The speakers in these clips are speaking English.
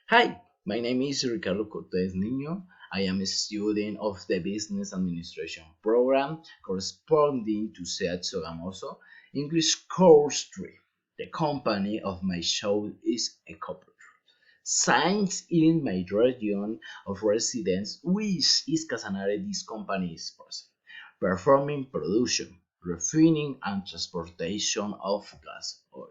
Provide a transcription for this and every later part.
Hi, my name is Ricardo Cortez Niño. I am a student of the Business Administration program corresponding to SEAT Sogamoso, English Course 3. The company of my show is Ecopetrol. Science in my region of residence, which is Casanare, this company is present, performing production, refining, and transportation of gas oil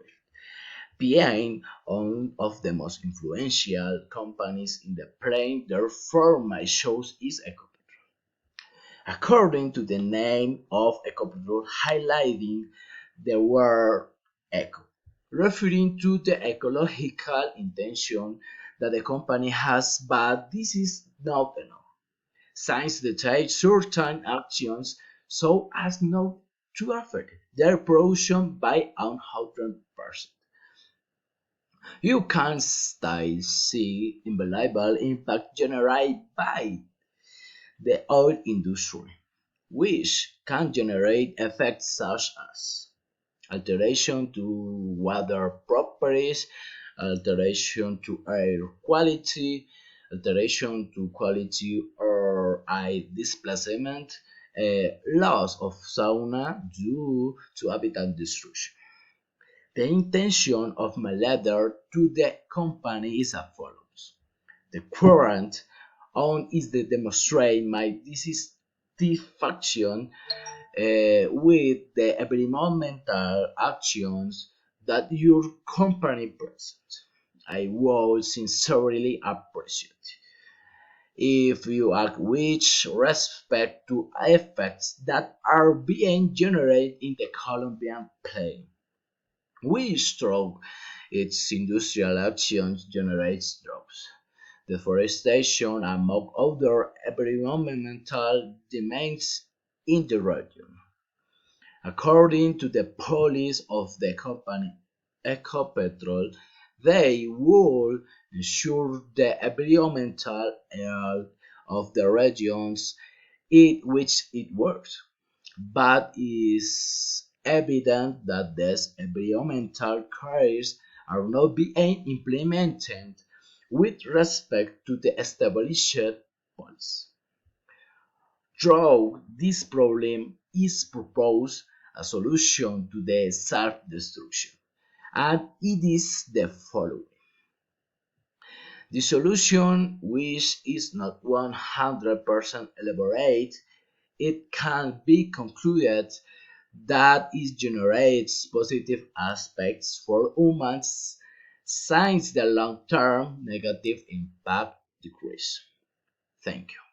being one of the most influential companies in the plane, therefore my choice is Ecopetrol. According to the name of Ecopetrol, highlighting the word eco, referring to the ecological intention that the company has, but this is not enough. Since they take certain actions so as not to affect their production by 100%. You can still see invaluable impact generated by the oil industry, which can generate effects such as alteration to water properties, alteration to air quality, alteration to quality or air displacement, loss of sauna due to habitat destruction. The intention of my letter to the company is as follows. The current on is to demonstrate my dissatisfaction with the environmental actions that your company presents. I would sincerely appreciate if you acknowledge respect to effects that are being generated in the Colombian plain. Which through its industrial actions generates jobs, deforestation, among other environmental demands in the region. According to the policy of the company Ecopetrol, they will ensure the environmental health of the regions in which it works, but is evident that these environmental criteria are not being implemented with respect to the established policy. Through this problem is proposed a solution to the self-destruction, and it is the following. The solution, which is not 100% elaborate, it can be concluded that it generates positive aspects for humans since the long-term negative impact decrease. Thank you.